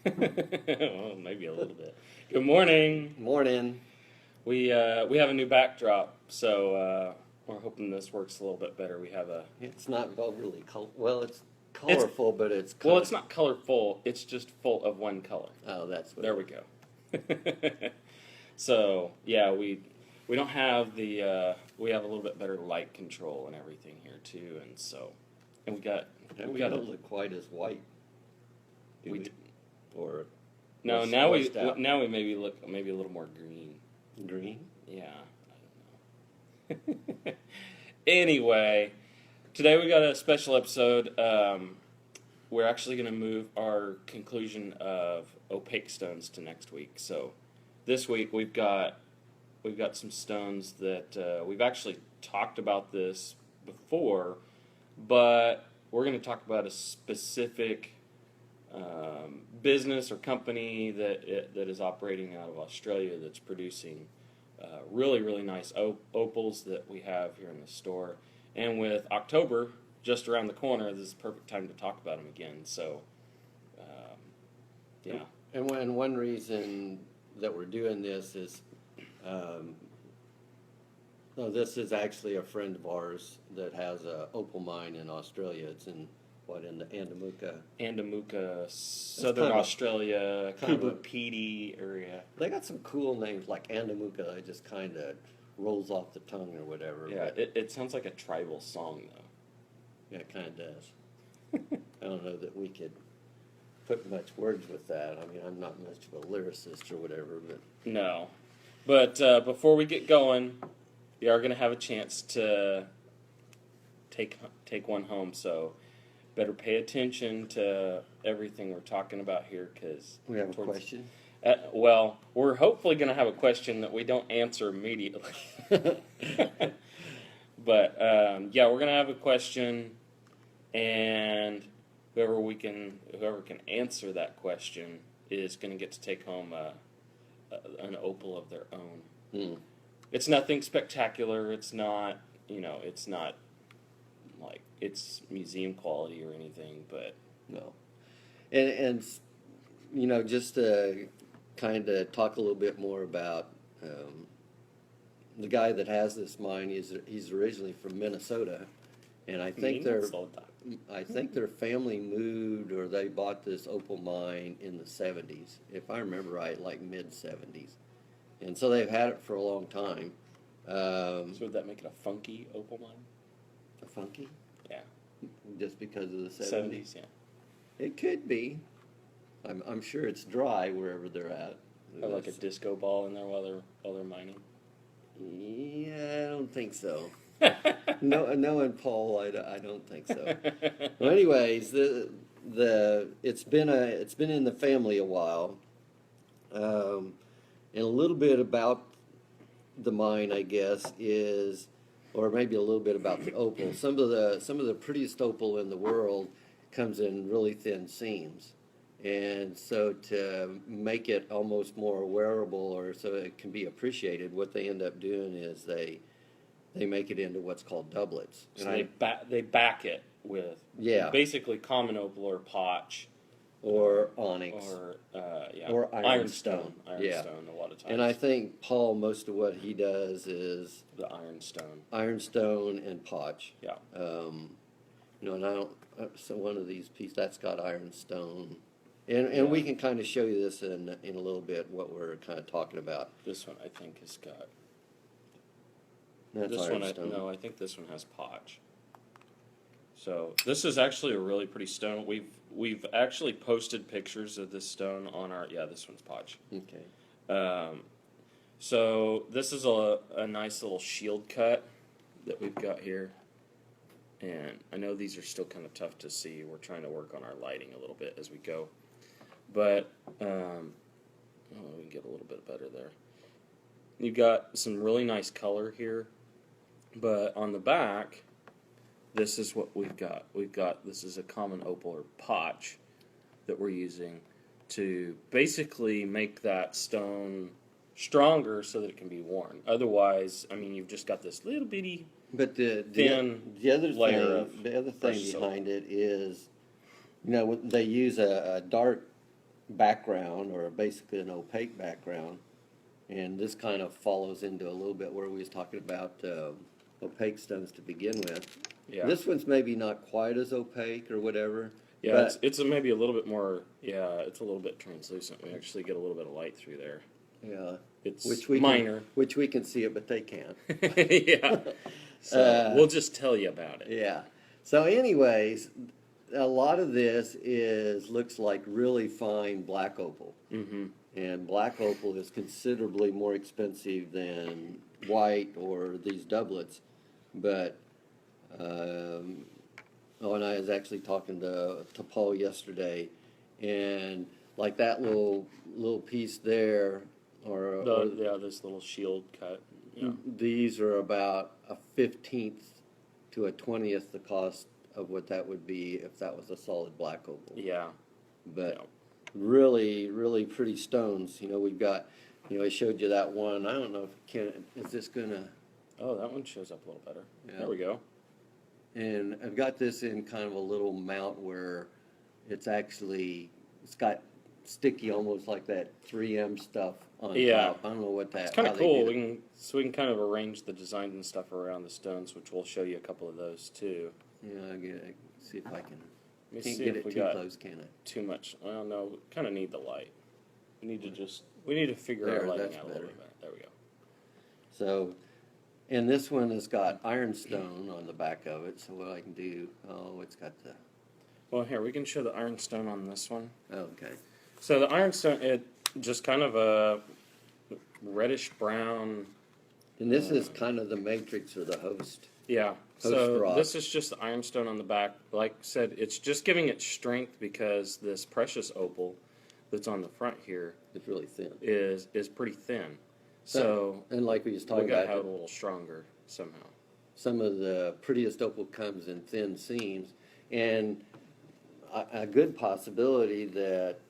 Well, maybe a little bit. Good morning. Morning. We have a new backdrop, so we're hoping this works a little bit better. We have a It's not overly well. It's colorful, but it's well, it's not colorful. It's just full of one color. Oh, that's what There we go. So yeah, we don't have the we have a little bit better light control and everything here too, and we got don't look quite as white. Or no, now we maybe look maybe a little more green. Green? Yeah, I don't know. Anyway, today we got a special episode. We're actually going to move our conclusion of opaque stones to next week. So this week we've got some stones that we've actually talked about this before, but we're going to talk about a specific business or company that is operating out of Australia that's producing really, really nice opals that we have here in the store. And with October just around the corner, this is the perfect time to talk about them again. So, yeah. And one reason that we're doing this is, this is actually a friend of ours that has a opal mine in Australia. It's in the Andamuka, Southern Australia, Kubupiti area. They got some cool names like Andamuka. It just kind of rolls off the tongue or whatever. Yeah, it sounds like a tribal song, though. Yeah, it kind of does. I don't know that we could put much words with that. I mean, I'm not much of a lyricist or whatever, but... No. But before we get going, we are going to have a chance to take one home, so... better pay attention to everything we're talking about here, because... We have a question? Well, we're hopefully going to have a question that we don't answer immediately. But, yeah, we're going to have a question, and whoever can answer that question is going to get to take home an opal of their own. Hmm. It's nothing spectacular. It's not, it's not like it's museum quality or anything, but no. And just to kind of talk a little bit more about the guy that has this mine. He's originally from Minnesota, and I think their family moved, or they bought this opal mine in the 70s, if I remember right, like mid 70s, and so they've had it for a long time. So would that make it a funky opal mine? A funky? Yeah. Just because of the 70s? 70s, yeah. It could be. I'm sure it's dry wherever they're at. Have like a disco ball in there while they're mining? Yeah, I don't think so. Knowing Paul, I don't think so. Well, anyways, it's been in the family a while, and a little bit about the mine, I guess, is, or maybe a little bit about the opal. Some of the prettiest opal in the world comes in really thin seams. And so to make it almost more wearable, or so it can be appreciated, what they end up doing is they make it into what's called doublets. So they back it with basically common opal or potch. Or onyx. Or ironstone. Ironstone a lot of times. And I think Paul, most of what he does is the ironstone. Ironstone and potch. Yeah. And I don't. So one of these pieces that's got ironstone, and we can kind of show you this in a little bit what we're kind of talking about. This one I think has got. That's this ironstone. No, I think this one has potch. So this is actually a really pretty stone. We've actually posted pictures of this stone on our this one's potch. Okay. So this is a nice little shield cut that we've got here, and I know these are still kind of tough to see. We're trying to work on our lighting a little bit as we go, but we can get a little bit better there. You've got some really nice color here, but on the back. This is what we've got. This is a common opal or potch that we're using to basically make that stone stronger so that it can be worn. Otherwise, I mean, you've just got this little bitty thin layer of the other thing behind it is, they use a dark background, or basically an opaque background. And this kind of follows into a little bit where we was talking about opaque stones to begin with. Yeah. This one's maybe not quite as opaque or whatever. Yeah, but it's maybe a little bit more. Yeah, it's a little bit translucent. We actually get a little bit of light through there. yeah, It's we minor. which we can see it, but they can't. Yeah. So we'll just tell you about it. Yeah. So, anyways, a lot of this looks like really fine black opal. Mm-hmm. And black opal is considerably more expensive than white or these doublets. But, and I was actually talking to Paul yesterday, and like that little piece there, This little shield cut. Yeah. these are about a 15th to a 20th the cost of what that would be if that was a solid black opal. Yeah. But Yeah. really, really pretty stones. We've got, I showed you that one. I don't know if is this gonna, Oh, that one shows up a little better. Yeah. There we go. and I've got this in kind of a little mount where it's got sticky, almost like that 3M stuff on Yeah. top. I don't know what that. It's kind how of they cool. did it. We can kind of arrange the design and stuff around the stones, which we'll show you a couple of those too. See if I can. Let me Can't see get if it we too got close, can I? too much. Well, no, we kind of need the light. We need to figure our There, lighting that's out a little better. bit. There we go. So, and this one has got ironstone on the back of it. So what I can do? Oh, it's got the. Well, here we can show the ironstone on this one. Oh, okay. So the ironstone, it just kind of a reddish brown. And this is kind of the matrix or the host. Yeah. Host So rock. this is just the ironstone on the back. Like I said, it's just giving it strength because this precious opal that's on the front here It's really thin. is pretty thin. So And like we was we talking got to have it about, a little stronger somehow. some of the prettiest opal comes in thin seams, and a good possibility that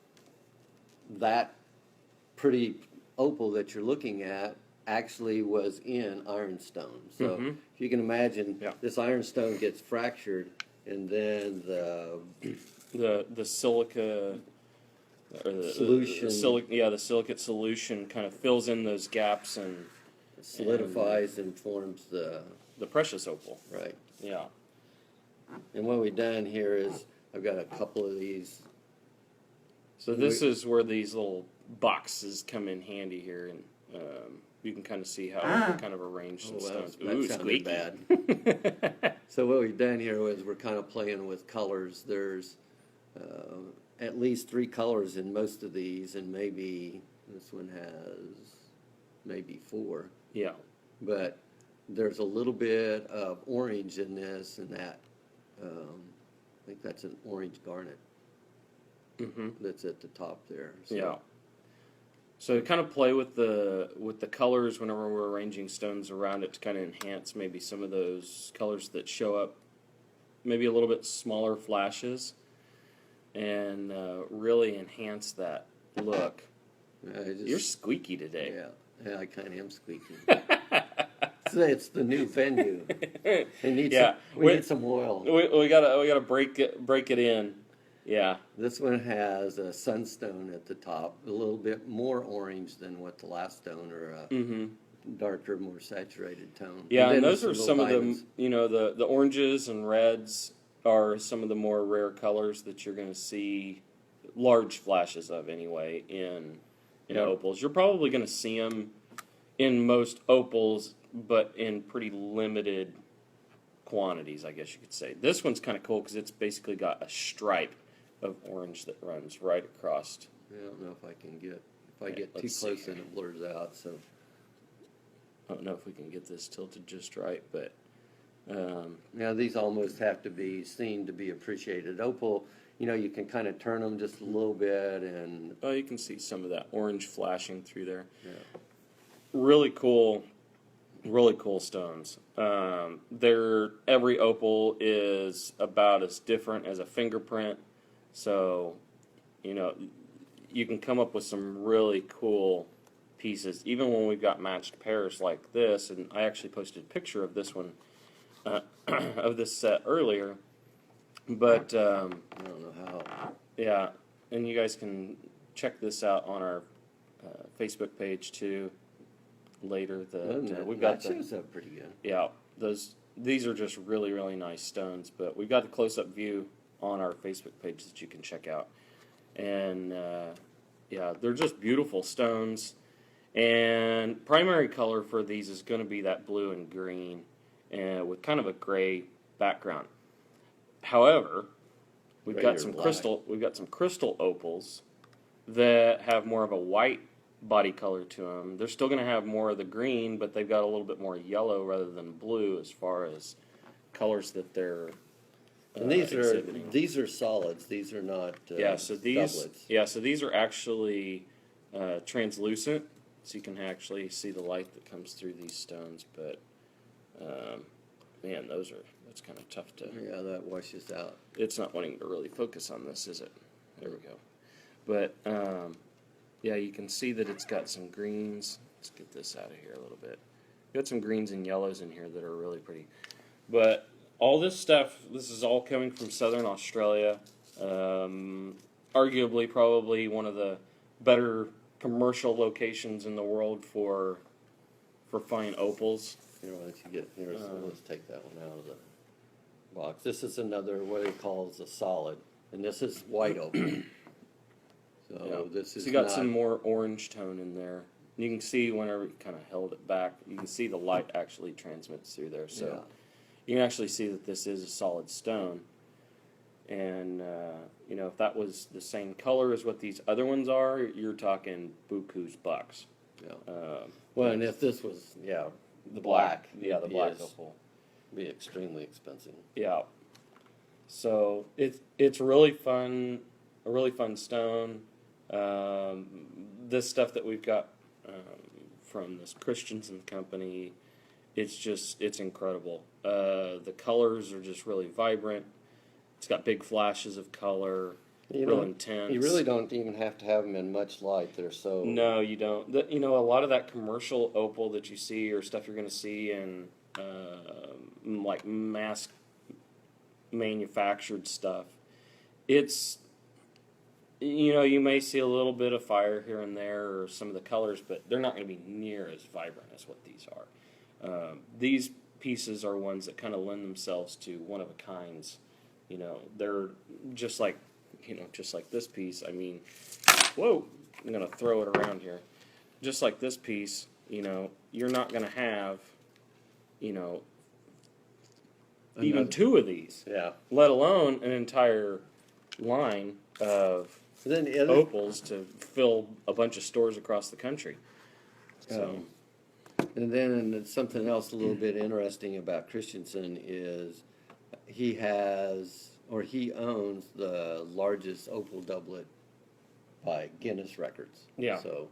pretty opal that you're looking at actually was in ironstone. So Mhm. if you can imagine, Yeah. this ironstone gets fractured, and then The silica or the Solution. the silicate solution kind of fills in those gaps and solidifies and forms the the precious opal. right. Yeah. And what we've done here is I've got a couple of these. So this is where these little boxes come in handy here, and you can kind of see how we kind of arrange some Oh, well, stones. that Ooh, sounded squeaky. bad. So what we've done here is we're kind of playing with colors. There's at least 3 colors in most of these, and maybe this one has maybe 4. Yeah. But there's a little bit of orange in this and that. I think that's an orange garnet Mm-hmm. that's at the top there. So, Yeah. So kind of play with the colors whenever we're arranging stones around it to kind of enhance maybe some of those colors that show up, maybe a little bit smaller flashes, and really enhance that look. You're squeaky today. Yeah, I kind of am squeaky. It's the new venue. We need some oil. We gotta break it in. Yeah. This one has a sunstone at the top, a little bit more orange than what the last stone, or a Mm-hmm. darker, more saturated tone. Yeah, then and those there's are some of diamonds. the oranges and reds are some of the more rare colors that you're going to see large flashes of anyway in Yep. opals. You're probably going to see them in most opals, but in pretty limited quantities, I guess you could say. This one's kind of cool because it's basically got a stripe of orange that runs right across. I don't know if I can get, if I Yeah, get too let's see close here. then it blurs out, so. I don't know if we can get this tilted just right, but Now, these almost have to be seen to be appreciated. Opal, you can kind of turn them just a little bit, and you can see some of that orange flashing through there. yeah. Really cool stones. Every opal is about as different as a fingerprint, so you can come up with some really cool pieces. Even when we've got matched pairs like this, and I actually posted a picture of this one of this set earlier. But I don't know how. yeah, and you guys can check this out on our Facebook page too later. We've got that shows up pretty good. Yeah, these are just really, really nice stones, but we've got the close-up view on our Facebook page that you can check out. And, yeah, they're just beautiful stones. And primary color for these is going to be that blue and green with kind of a gray background. However, we've got some crystal opals that have more of a white body color to them. They're still going to have more of the green, but they've got a little bit more yellow rather than blue as far as colors that they're and exhibiting. these are solids. These are not doublets. So these are actually translucent, so you can actually see the light that comes through these stones. But man, that's kind of tough to. Yeah, that washes out. It's not wanting to really focus on this, is it? There we go. But yeah, you can see that it's got some greens. Let's get this out of here a little bit. Got some greens and yellows in here that are really pretty. But all this stuff, this is all coming from Southern Australia. Arguably, probably one of the better commercial locations in the world for fine opals. Here, why don't you get here? Let's take that one out of the box. This is another what it calls a solid, and this is white opal. So this is. So you got some more orange tone in there. You can see whenever you kind of held it back, you can see the light actually transmits through there. So you can actually see that this is a solid stone. And if that was the same color as what these other ones are, you're talking buku's bucks. Yeah. Well, and if this was the black opal, be extremely expensive. Yeah. So it's really fun, a really fun stone. This stuff that we've got from this Christensen company, it's incredible. The colors are just really vibrant. It's got big flashes of color, real intense. You really don't even have to have them in much light. They're so... No, you don't. A lot of that commercial opal that you see or stuff you're going to see in like mass manufactured stuff, it's... you may see a little bit of fire here and there or some of the colors, but they're not going to be near as vibrant as what these are. These pieces are ones that kind of lend themselves to one-of-a-kinds. They're just like this piece. I mean, whoa, I'm going to throw it around here. Just like this piece, you're not going to have, even two of these. Yeah. Let alone an entire line of opals to fill a bunch of stores across the country. So, and then something else a little bit interesting about Christensen is he owns the largest opal doublet by Guinness records. Yeah. So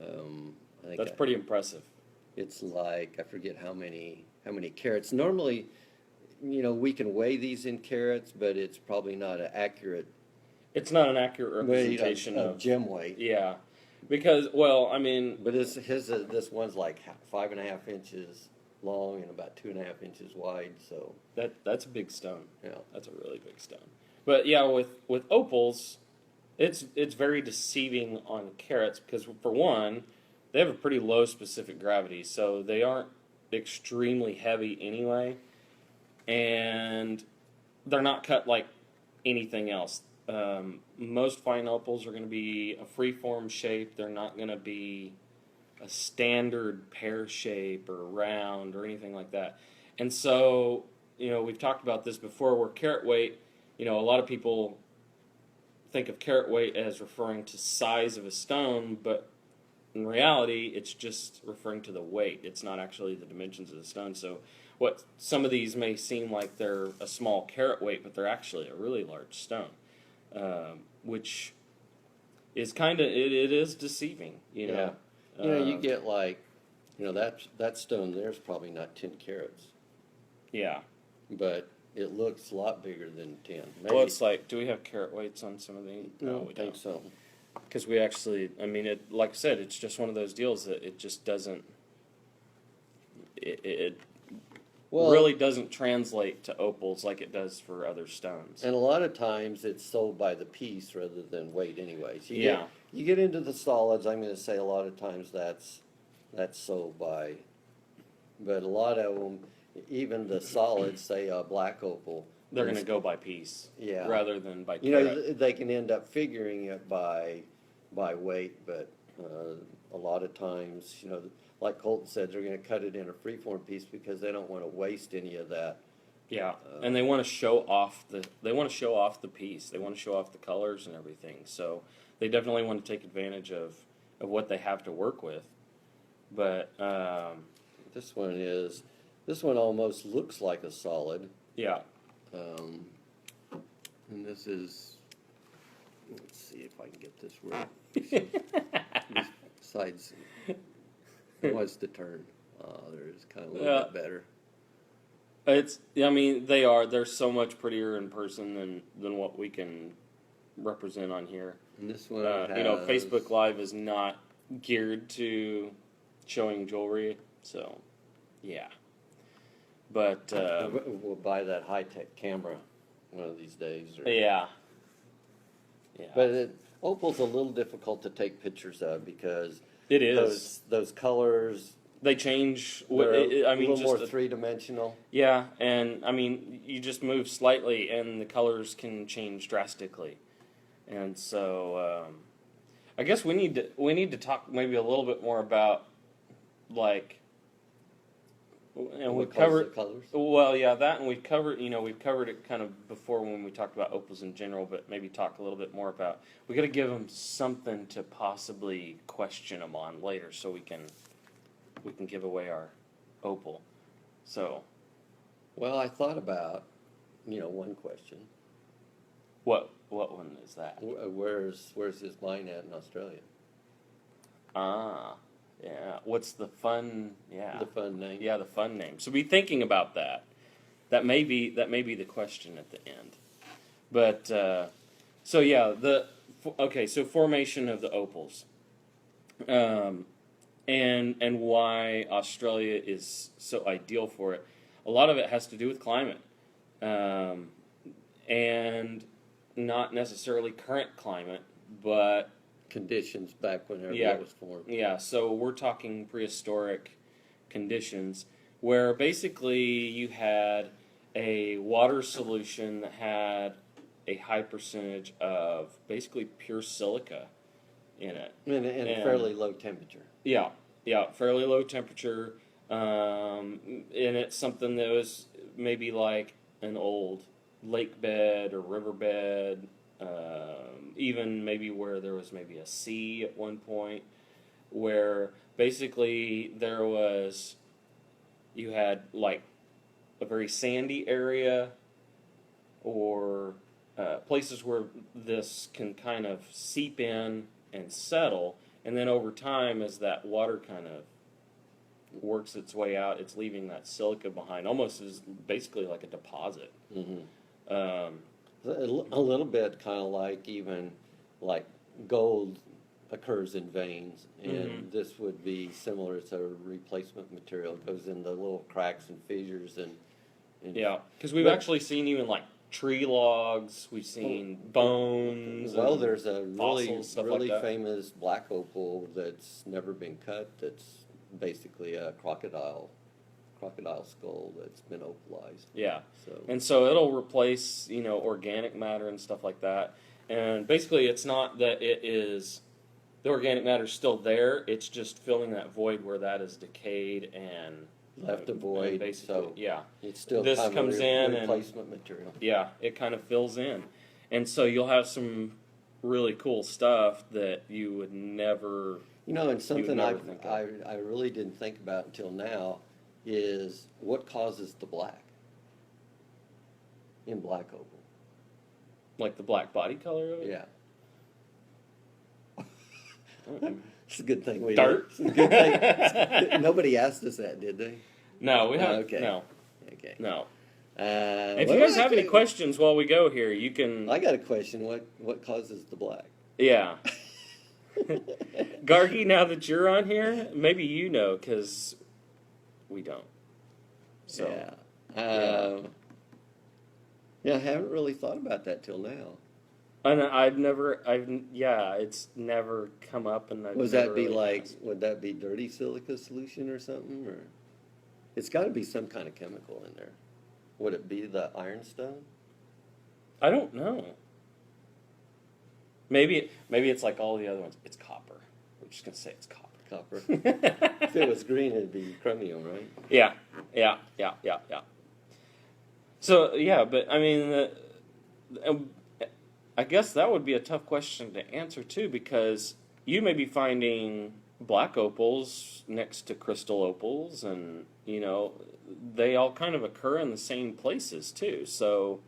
I think that's pretty impressive. It's like I forget how many carats. Normally, we can weigh these in carats, but it's probably not an accurate. It's not an accurate representation of gem weight. Yeah, because But this one's like 5.5 inches long and about 2.5 inches wide. So that's a big stone. Yeah, that's a really big stone. But yeah, with opals, it's very deceiving on carats because for one, they have a pretty low specific gravity, so they aren't extremely heavy anyway, and they're not cut like anything else. Most fine opals are going to be a free-form shape. They're not going to be a standard pear shape or round or anything like that. And so, we've talked about this before where carat weight, a lot of people think of carat weight as referring to size of a stone, but in reality, it's just referring to the weight. It's not actually the dimensions of the stone. So what some of these may seem like they're a small carat weight, but they're actually a really large stone. Which is it is deceiving, Yeah. You get like, that stone there's probably not 10 carats. Yeah. But it looks a lot bigger than 10. Maybe. Well, it's like, do we have carat weights on some of these? No, we think so. Because we actually, like I said, it's just one of those deals that it just doesn't, really doesn't translate to opals like it does for other stones. And a lot of times it's sold by the piece rather than weight anyways. Yeah. You get into the solids, I'm going to say a lot of times that's sold by, but a lot of them, even the solids, say a black opal, They're going to go by piece, yeah, rather than by you know, carat. they can end up figuring it by weight, but a lot of times, you know, like Colton said, they're going to cut it in a freeform piece because they don't want to waste any of that. Yeah, and they want to show off the piece. They want to show off the colors and everything. So they definitely want to take advantage of what they have to work with. But This one almost looks like a solid. yeah, And this is, let's see if I can get this right. These sides, it wants to turn. There's kind of a little bit better. I mean, they're so much prettier in person than what we can represent on here. And this one you know, Facebook Live is not geared to showing jewelry, so yeah. But we'll buy that high-tech camera one of these days. Yeah. But opal's a little difficult to take pictures of because it is those colors. They change. I mean, a little just more three-dimensional. Yeah, and I mean, you just move slightly, and the colors can change drastically. And so, I guess we need to talk maybe a little bit more about, like, and we covered the colors. Well, yeah, that, and we've covered it kind of before when we talked about opals in general, but maybe talk a little bit more about. We got to give them something to possibly question them on later, so we can give away our opal. So, well, I thought about, one question. what one is that? Where's his mine at in Australia? Ah, yeah. What's the fun? Yeah, The fun name. Yeah, the fun name. So be thinking about that. That may be the question at the end. But so yeah, so formation of the opals. And why Australia is so ideal for it. A lot of it has to do with climate, and not necessarily current climate, but Conditions back whenever it was formed. Yeah, so we're talking prehistoric conditions where basically you had a water solution that had a high percentage of basically pure silica in it. And fairly low temperature. Yeah, fairly low temperature. And it's something that was maybe like an old lake bed or riverbed, even maybe where there was maybe a sea at one point, where basically you had like a very sandy area or places where this can kind of seep in and settle. And then over time, as that water kind of works its way out, it's leaving that silica behind, almost as basically like a deposit. Mm-hmm. A little bit kind of like even like gold occurs in veins, and this would be similar to replacement material. It goes in the little cracks and fissures and yeah, because we've actually seen even like tree logs, we've seen bones. Well, there's a fossils, really like famous black opal that's never been cut. That's basically a crocodile skull that's been opalized. Yeah. So So it'll replace, organic matter and stuff like that. And basically it's not that the organic matter's still there, it's just filling that void where that is decayed and left a void. And basically, so yeah. It's still this kind of comes in replacement material. Yeah, it kind of fills in. And so you'll have some really cool stuff that you would never And something I think of. really didn't think about until now is what causes the black in black opal. Like the black body color of it? Yeah. It's a good thing we Dirt? It's a good thing. Nobody asked us that, did they? No, we haven't. Okay. No. Okay. No. If If you guys have any questions while we go here, you can. I got a question. What causes the black? Yeah. Gargi, now that you're on here, maybe you know, because we don't. So. Yeah. Yeah, I haven't really thought about that till now. And it's never come up, and I've Would never that be really like, asked. would that be dirty silica solution or something? Or it's got to be some kind of chemical in there. Would it be the ironstone? I don't know. Maybe it's like all the other ones. It's copper. We're just gonna say it's copper. Copper. If it was green, it'd be chromium, right? Yeah. So yeah, but I mean, I guess that would be a tough question to answer too, because you may be finding black opals next to crystal opals, and they all kind of occur in the same places too. So,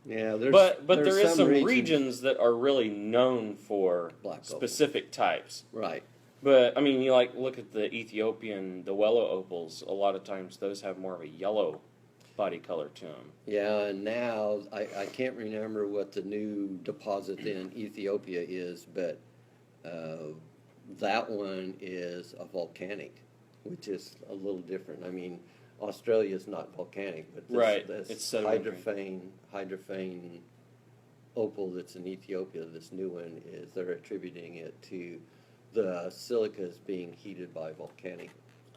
Yeah, but there there's is some regions, regions that are really known for black opal. specific types. Right. But I mean, you look at the Ethiopian, the Wellow opals. A lot of times, those have more of a yellow body color to them. Yeah, and now I can't remember what the new deposit in Ethiopia is, but that one is a volcanic, which is a little different. I mean, Australia is not volcanic, but this It's sedimentary. hydrophane opal that's in Ethiopia, this new one is they're attributing it to the silicas being heated by volcanic.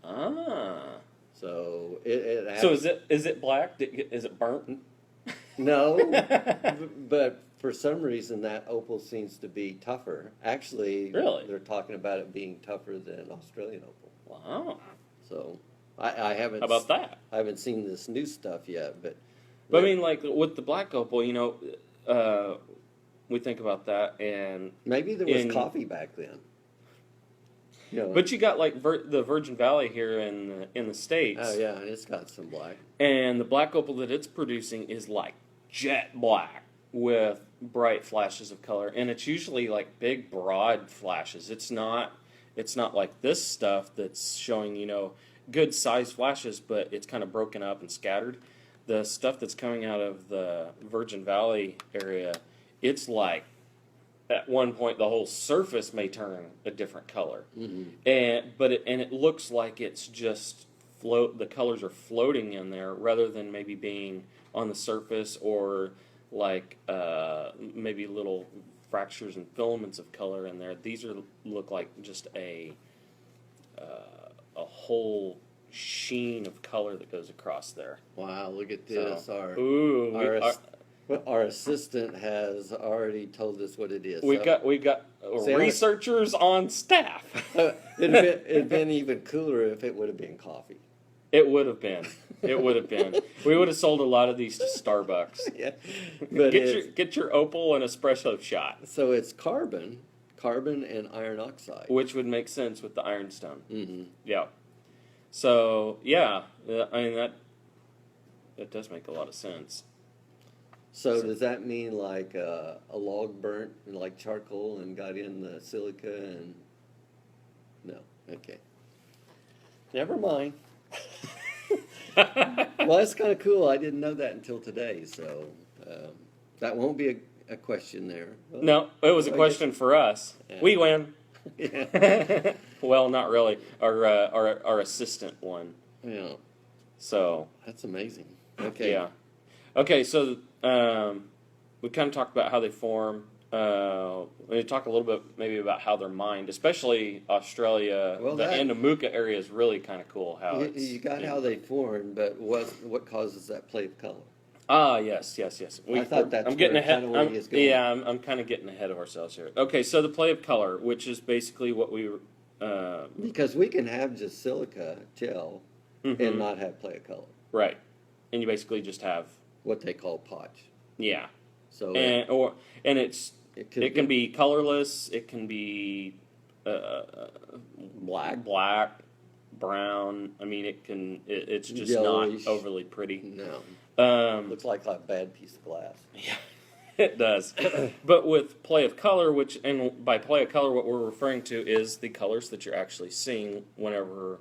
Ah. So it So is it black? Is it burnt? no, but for some reason that opal seems to be tougher. Actually, Really? they're talking about it being tougher than Australian opal. Wow. So I haven't. How about that? I haven't seen this new stuff yet, but But I mean, like with the black opal, we think about that, and maybe there was coffee back then. but you got like the Virgin Valley here in the States. Oh yeah, and it's got some black. And the black opal that it's producing is like jet black with bright flashes of color, and it's usually like big, broad flashes. It's not like this stuff that's showing good size flashes, but it's kind of broken up and scattered. The stuff that's coming out of the Virgin Valley area, it's like at one point the whole surface may turn a different color, and it looks like it's just the colors are floating in there rather than maybe being on the surface, or like maybe little fractures and filaments of color in there. These look like just a whole sheen of color that goes across there. Wow, look at this. So, Our assistant has already told us what it is. We've got researchers on staff. It'd been even cooler if it would have been coffee. It would have been. We would have sold a lot of these to Starbucks. Yeah, but get your Opal and espresso shot. So it's carbon and iron oxide, Which would make sense with the ironstone. Mm-hmm. Yeah. So yeah, I mean that does make a lot of sense. So does that mean like a log burnt like charcoal and got in the silica and no? Okay. Never mind. Well, that's kind of cool. I didn't know that until today, so that won't be a question there. Well, No, it was a question for us. Yeah. We win. Yeah. Well, not really. Our assistant won. Yeah. So That's amazing. Okay. yeah. Okay, so we kind of talked about how they form. We talk a little bit maybe about how they're mined, especially Australia. Well, the Andamuka area is really kind of cool. How You got how they form, but what causes that play of color? Ah, yes. I thought that's I'm getting where ahead. kinda where he is going. Yeah, I'm kind of getting ahead of ourselves here. Okay, so the play of color, which is basically what we Because we can have just silica gel and not have play of color. right, and you basically just have What they call potch. yeah, So and it can be colorless. It can be black. brown. I mean, it's just Yellowish. not overly pretty. No. Looks Looks like a bad piece of glass. Yeah, it does. But with play of color, and by play of color, what we're referring to is the colors that you're actually seeing whenever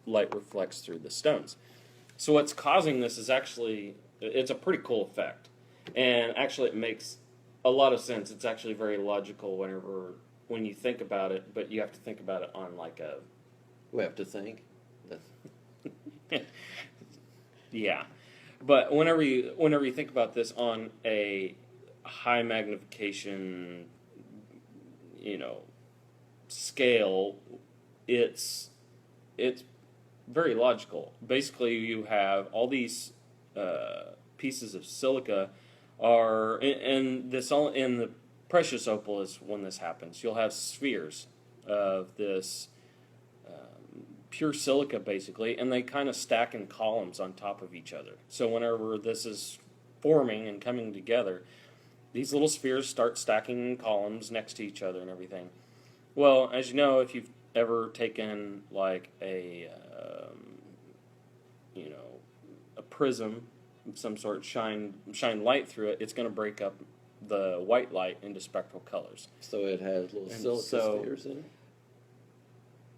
light reflects through the stones. So what's causing this is it's a pretty cool effect. And actually it makes a lot of sense. It's actually very logical when you think about it, but you have to think about it on like a... We have to think. Yeah, but whenever you think about this on a high magnification, scale, it's very logical. Basically, you have all these pieces of silica and this all in the precious opal is when this happens. You'll have spheres of this pure silica, basically, and they kind of stack in columns on top of each other. So whenever this is forming and coming together, these little spheres start stacking in columns next to each other and everything. Well, as you know, if you've ever taken like a prism of some sort, shine light through it, it's going to break up the white light into spectral colors. So it has little silica spheres in it?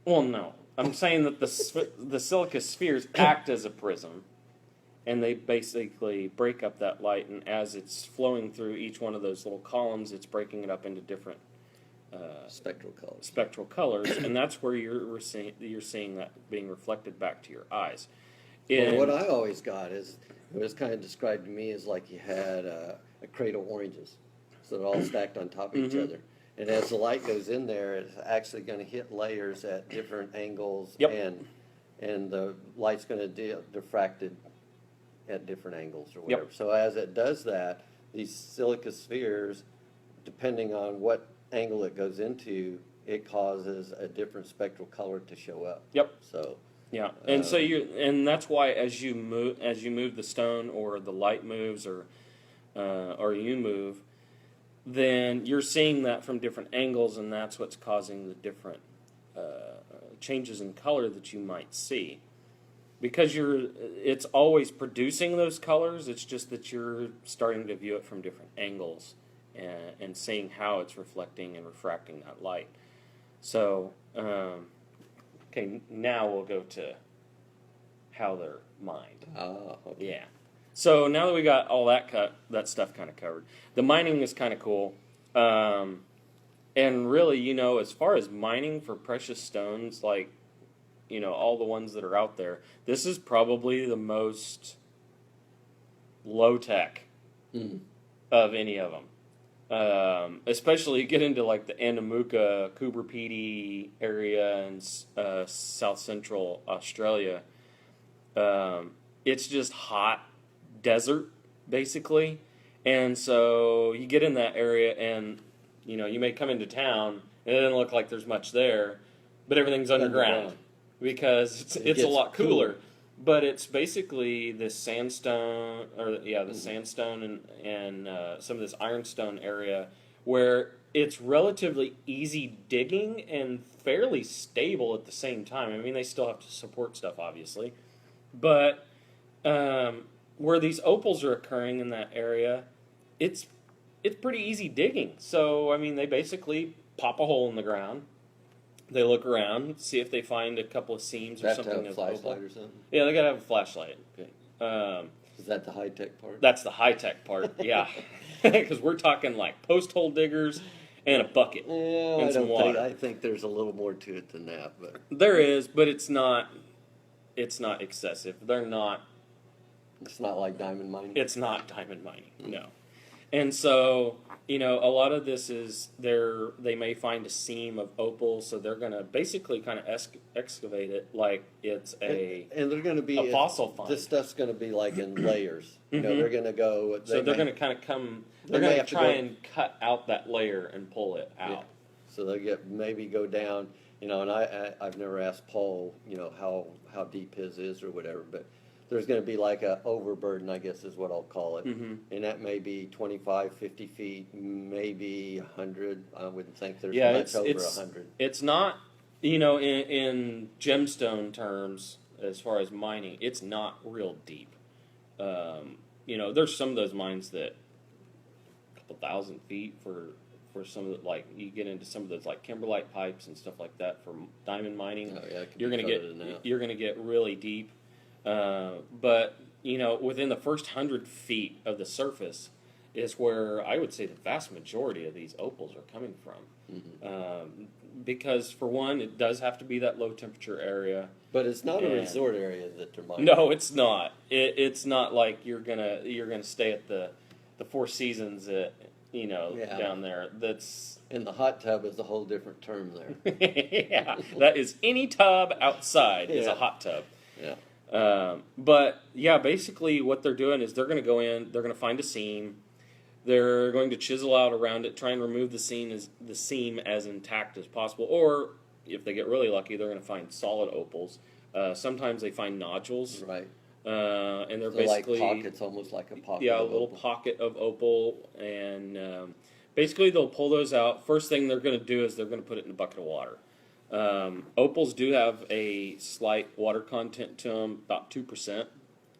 Well, no. I'm saying that the silica spheres act as a prism, and they basically break up that light, and as it's flowing through each one of those little columns, it's breaking it up into different spectral colors, and that's where you're seeing that being reflected back to your eyes. Well, what I always got is, it was kind of described to me as like you had a crate of oranges, so they're all stacked on top of each other. And as the light goes in there, it's actually going to hit layers at different angles, and the light's going to diffracted at different angles or whatever. So as it does that, these silica spheres, depending on what angle it goes into, it causes a different spectral color to show up. So yeah, and and that's why as you move the stone, or the light moves, or you move, then you're seeing that from different angles, and that's what's causing the different changes in color that you might see. Because it's always producing those colors, it's just that you're starting to view it from different angles and seeing how it's reflecting and refracting that light. So, okay, now we'll go to how they're mined. Oh, okay. Yeah. So now that we got all that stuff kind of covered, the mining is kind of cool. And really, as far as mining for precious stones, like, all the ones that are out there, this is probably the most low-tech of any of them. Especially you get into like the Anamuka, Coober Pedy area and South Central Australia. It's just hot desert, basically. And so you get in that area and, you may come into town and it doesn't look like there's much there, but everything's underground because it's a lot cooler. But it's basically this sandstone, sandstone and some of this ironstone area where it's relatively easy digging and fairly stable at the same time. I mean, they still have to support stuff, obviously. But where these opals are occurring in that area, it's pretty easy digging. So, I mean, they basically pop a hole in the ground. They look around, see if they find a couple of seams or something. Have a flashlight or something? Yeah, they gotta have a flashlight. Okay. Is that the high-tech part? That's the high-tech part, yeah. Because we're talking like post-hole diggers and a bucket and some water. I think there's a little more to it than that, but there is, but it's not excessive. They're not. It's not like diamond mining. It's not diamond mining, no. And so, a lot of this is they may find a seam of opal, so they're going to basically kind of excavate it like it's and they're going to be a fossil find. This stuff's going to be like in layers. They're going to go. They're going to kind of come. They're going to try and cut out that layer and pull it out. Yeah. So they'll maybe go down. And I've never asked Paul, how deep his is or whatever, but there's going to be like a overburden, I guess is what I'll call it. And that may be 25, 50 feet, maybe 100. I wouldn't think there's much over 100. It's not, in gemstone terms, as far as mining, it's not real deep. There's some of those mines that a couple thousand feet for some of the, like, you get into some of those like kimberlite pipes and stuff like that for diamond mining. Oh, yeah, you're going to get really deep. But, within the first 100 feet of the surface is where I would say the vast majority of these opals are coming from. because for one, it does have to be that low temperature area. But it's not a And- resort area that they're mining. No, it's not. It's not like you're gonna stay at the Four Seasons at Yeah. down there. That's And the hot tub is a whole different term there. yeah. That is any tub outside is a Yeah. hot tub. Yeah. But yeah, basically what they're doing is they're going to go in. They're going to find a seam. They're going to chisel out around it, try and remove the seam as intact as possible. Or if they get really lucky, they're going to find solid opals. Sometimes they find nodules. Right. And they're So basically like pockets, almost like a pocket. yeah, a of little opal. pocket of opal, and basically they'll pull those out. First thing they're going to do is they're going to put it in a bucket of water. Opals do have a slight water content to them, about 2%,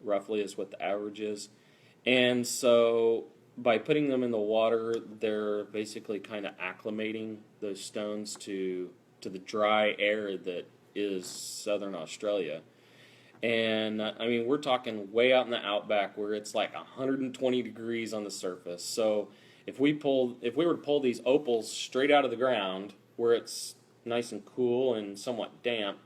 roughly is what the average is, and so by putting them in the water, they're basically kind of acclimating those stones to the dry air that is southern Australia. And I mean, we're talking way out in the outback where it's like 120 degrees on the surface. So if we were to pull these opals straight out of the ground where it's nice and cool and somewhat damp,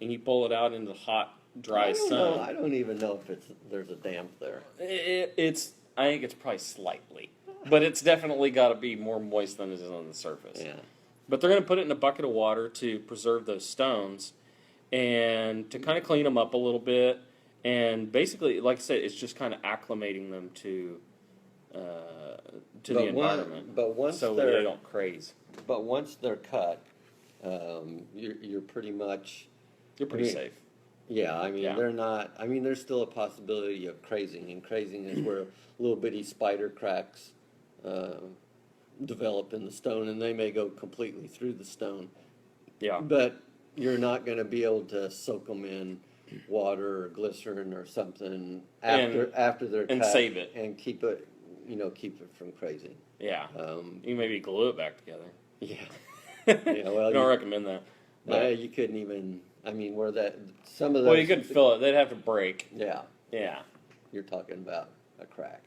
and you pull it out into the hot, dry sun, I don't even know if there's a damp there. I think it's probably slightly, but it's definitely got to be more moist than it is on the surface. Yeah. But they're going to put it in a bucket of water to preserve those stones and to kind of clean them up a little bit. And basically, like I said, it's just kind of acclimating them to the environment. But once so they're they don't craze. But once they're cut, you're pretty much. You're pretty safe. Yeah, I mean Yeah. they're not. I mean, there's still a possibility of crazing, and crazing is where little bitty spider cracks develop in the stone, and they may go completely through the stone. Yeah. But you're not going to be able to soak them in water or glycerin or something after they're and cut save it. and keep it from crazing. Yeah. Um, You maybe glue it back together. yeah. Yeah, well, I don't recommend that. But, You couldn't even. I mean, where that some of those. well, you could fill it. They'd have to break. Yeah, Yeah. you're talking about a crack.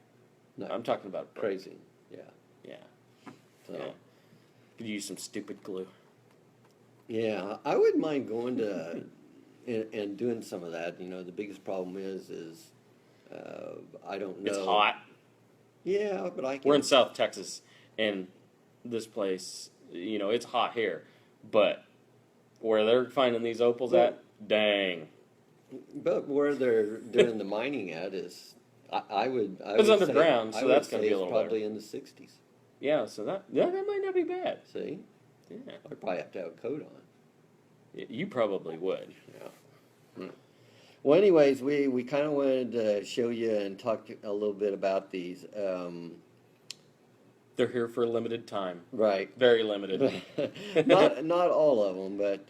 No, I'm talking about break. crazing. Yeah. Yeah. So. Yeah. Could use some stupid glue. Yeah, I wouldn't mind going to and doing some of that. You know, the biggest problem is I don't know. It's hot. Yeah, but I can. We're in South Texas, and this place, it's hot here. But where they're finding these opals at, dang. But where they're doing the mining at is, I would. It's would underground, say, so I would that's gonna say be a it's little probably in the 60s. Yeah, so that might not be bad. See, Yeah. I'd probably have to have a coat on. You probably would. Yeah. Well, anyways, we kind of wanted to show you and talk a little bit about these. They're here for a limited time. Right. Very limited. not all of them, but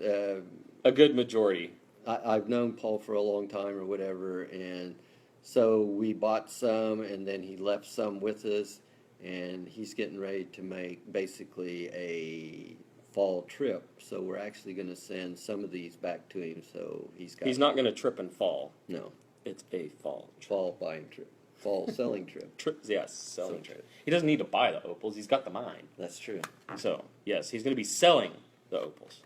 A good majority. I've known Paul for a long time or whatever, and so we bought some, and then he left some with us, and he's getting ready to make basically a fall trip. So we're actually going to send some of these back to him. So he's not going to trip and fall. No, It's a fall trip. fall buying trip, fall selling trip. Yes, selling trip. He doesn't need to buy the opals. He's got the mine. That's true. So, yes, he's going to be selling the opals.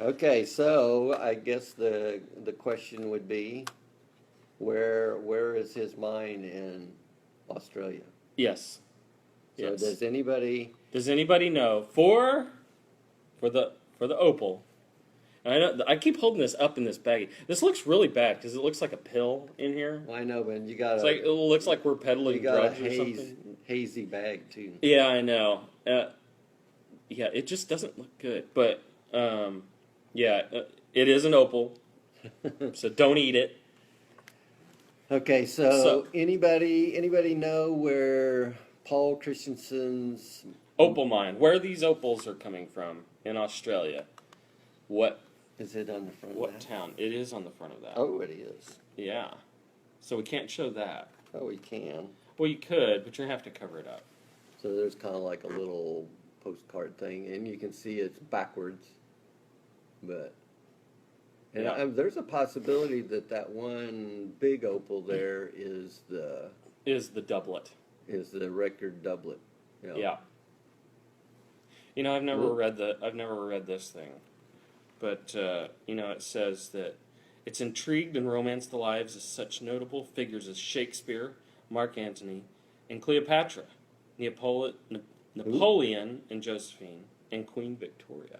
Okay, so I guess the question would be, where is his mine in Australia? Yes. So Yes. does anybody know for the opal? And I keep holding this up in this baggie. This looks really bad because it looks like a pill in here. I know, but you got It looks like we're peddling you got a drugs or something. hazy bag too. Yeah, I know. Yeah, it just doesn't look good. But it is an opal, so don't eat it. Okay, so anybody know where Paul Christensen's Opal mine. Where these opals are coming from in Australia? What is it on the front? what of that? town? It is on the front of that. Oh, it is. Yeah. So we can't show that. Oh, we can. Well, you could, but you have to cover it up. So there's kind of like a little postcard thing, and you can see it's backwards. But there's a possibility that one big opal there is the Is the doublet. record doublet. Yeah. You know, Ooh. I've never read this thing, but you know, it says that it's intrigued and romanced the lives of such notable figures as Shakespeare, Mark Antony, and Cleopatra, Neapol- Ooh. Napoleon and Josephine, and Queen Victoria.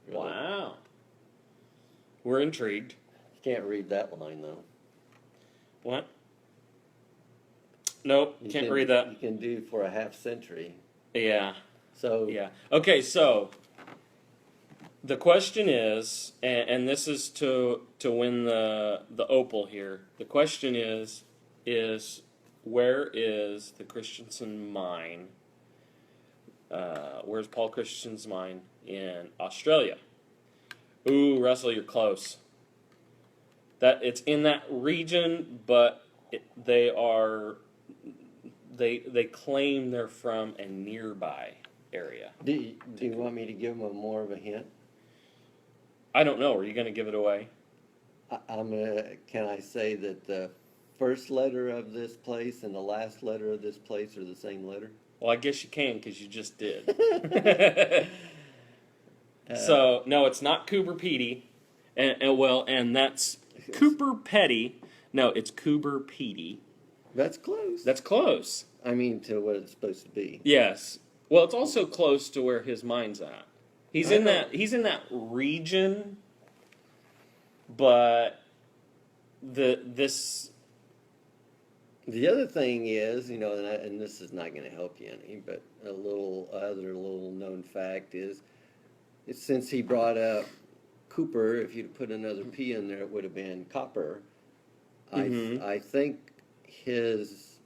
Really? Wow, we're intrigued. Can't read that line though. What? Nope, You can't can, read that. You can do for a half century. Yeah, So yeah. Okay, so the question is, and this is to win the Opal here. The question is where is the Christensen mine? Where's Paul Christensen's mine in Australia? Ooh, Russell, you're close. That it's in that region, but they claim they're from a nearby area. do you want me to give them more of a hint? I don't know. Are you going to give it away? I'm gonna. Can I say that the first letter of this place and the last letter of this place are the same letter? Well, I guess you can because you just did. So no, it's not Cooper Petey, and that's Cooper Petty. No, it's Cooper Petey. That's close. That's close. I mean, to what it's supposed to be. Yes. Well, it's also close to where his mine's at. He's I in know. that. He's in that region, but this. The other thing is, you know, and this is not going to help you any, but a little known fact is, since he brought up Cooper, if you'd put another P in there, it would have been copper. Mhm. I think his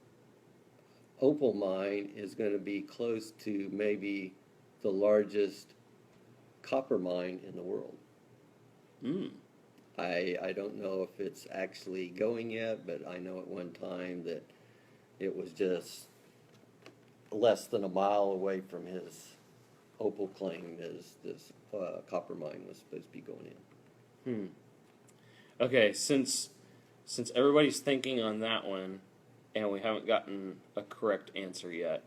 opal mine is going to be close to maybe the largest copper mine in the world. Mm. I don't know if it's actually going yet, but I know at one time that it was just less than a mile away from his opal claim as this copper mine was supposed to be going in. Hmm. Okay, since everybody's thinking on that one, and we haven't gotten a correct answer yet,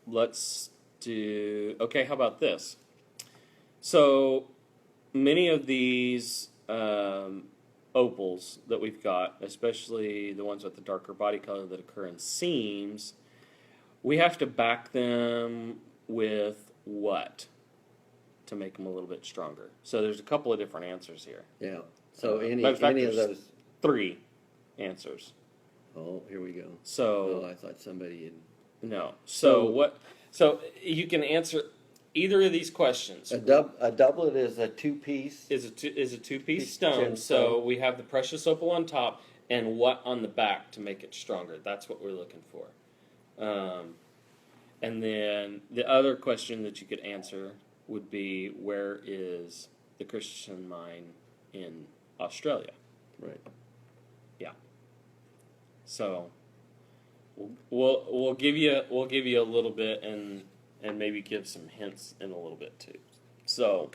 let's do. Okay, how about this? So many of these opals that we've got, especially the ones with the darker body color that occur in seams, we have to back them with what to make them a little bit stronger. So there's a couple of different answers here. Yeah. So matter of fact, any of there's those. 3 answers. Oh, here we go. So Oh, I thought somebody had. no. So So- what? So you can answer either of these questions. A doublet is a two-piece. Is a two-piece Piece stone. gemstone. So we have the precious opal on top and what on the back to make it stronger. That's what we're looking for. And then the other question that you could answer would be, where is the Christian mine in Australia? Right. Yeah. So we'll give you a little bit and maybe give some hints in a little bit too. So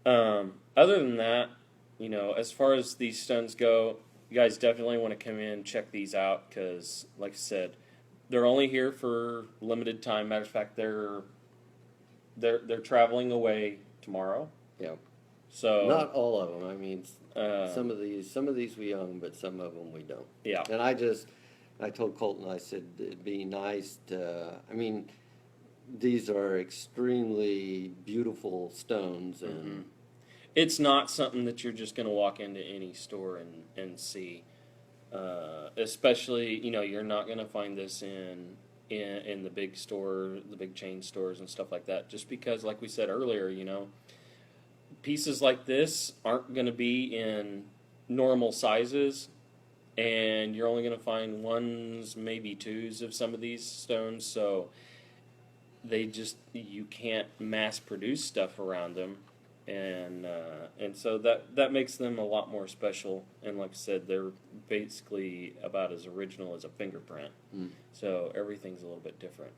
other than that, you know, as far as these stones go, you guys definitely want to come in, check these out, because like I said, they're only here for limited time. Matter of fact, they're traveling away tomorrow. Yeah. So Not all of them. I mean, uh, some of these we own, but some of them we don't. yeah. And I told Colton, I said it'd be nice to. I mean, these are extremely beautiful stones, and Mhm. It's not something that you're just going to walk into any store and see. Especially, you know, you're not going to find this in the big store, the big chain stores and stuff like that. Just because, like we said earlier, you know, pieces like this aren't going to be in normal sizes, and you're only going to find 1s, maybe 2s of some of these stones. So you can't mass produce stuff around them, and so that makes them a lot more special. And like I said, they're basically about as original as a fingerprint. Mm. So everything's a little bit different.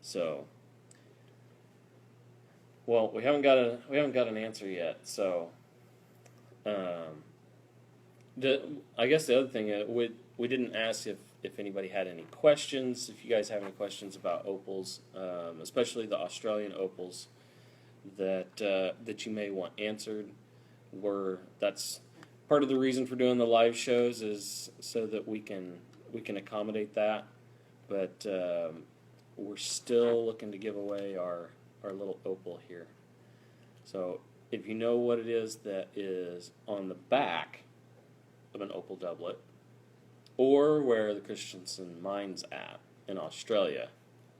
So, well, we haven't got an answer yet. So, I guess the other thing we didn't ask if anybody had any questions, if you guys have any questions about opals, especially the Australian opals that you may want answered, that's part of the reason for doing the live shows is so that we can accommodate that. But we're still looking to give away our little opal here. So if you know what it is that is on the back of an opal doublet, or where the Christensen mine's at in Australia,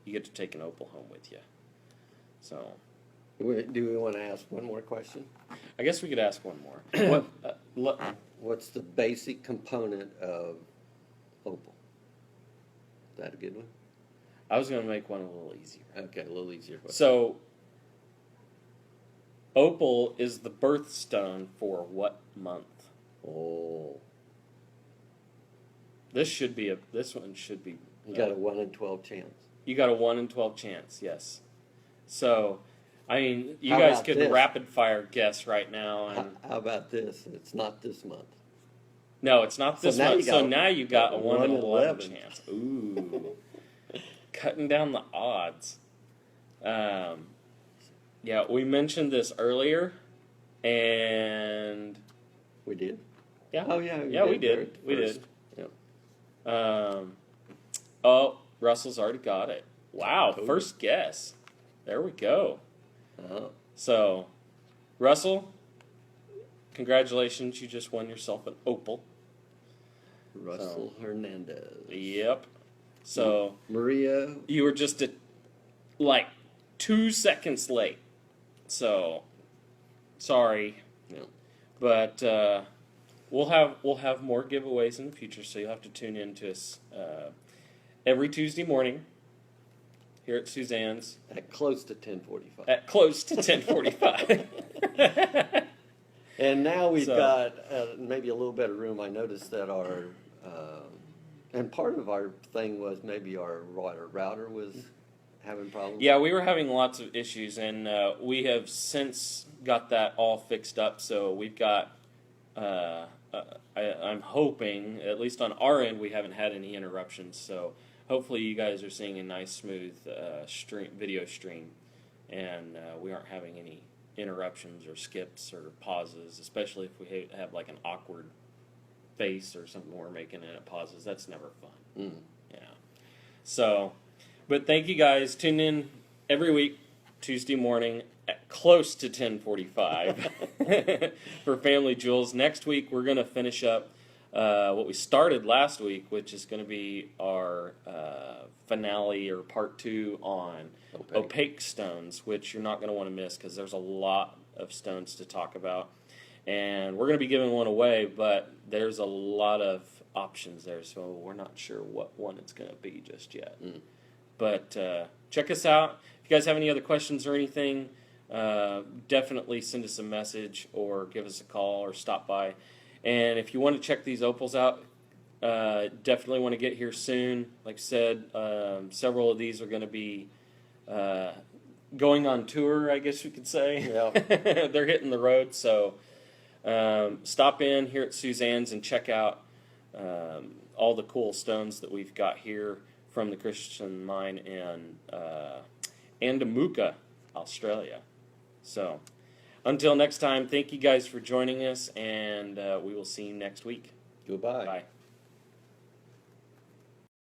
you get to take an opal home with you. So, Do we want to ask one more question? I guess we could ask one more. What's the basic component of opal? Is that a good one? I was going to make one a little easier. Okay, a little easier question. So, opal is the birthstone for what month? Oh. This one should be. You got a 1 in 12 chance. You got a 1 in 12 chance, yes. So, I mean, you How guys about could this? rapid fire guess right now. And How about this? It's not this month. no, it's not this So now month. you So got now you got a 1 in 11 11. chance. Ooh. Cutting down the odds. Yeah, we mentioned this earlier, and We did? yeah, Oh, yeah. yeah, we did. We did. Oh, Russell's already got it. Wow, Oh. first guess. There we go. Oh. So, Russell, congratulations. You just won yourself an opal. Russell Hernandez. Yep. So, Maria. you were just like 2 seconds late. So, sorry. No. But we'll have more giveaways in the future, so you'll have to tune in to us every Tuesday morning here at Susann's At close to 10:45. at close to 10:45. And now we've So- got maybe a little bit of room. I noticed that our, and part of our thing was maybe our router was having problems. Yeah, we were having lots of issues, and we have since got that all fixed up. So we've got. I'm hoping, at least on our end, we haven't had any interruptions. So hopefully, you guys are seeing a nice, smooth video stream, and we aren't having any interruptions or skips or pauses. Especially if we have like an awkward face or something we're making and it pauses. That's never fun. Mm. Yeah. So, but thank you guys. Tune in every week, Tuesday morning at close to 10:45 for Family Jewels. Next week we're going to finish up what we started last week, which is going to be our finale or part 2 on opaque stones, which you're not going to want to miss because there's a lot of stones to talk about. And we're going to be giving one away, but there's a lot of options there, so we're not sure what one it's going to be just yet. Mm. But check us out. If you guys have any other questions or anything, definitely send us a message or give us a call or stop by. And if you want to check these opals out, definitely want to get here soon. Like I said, several of these are going to be going on tour, I guess we could say. Yeah. They're hitting the road, so stop in here at Susann's and check out all the cool stones that we've got here from the Christensen mine in Andamuka, Australia. So, until next time, thank you guys for joining us, and we will see you next week. Goodbye. Bye.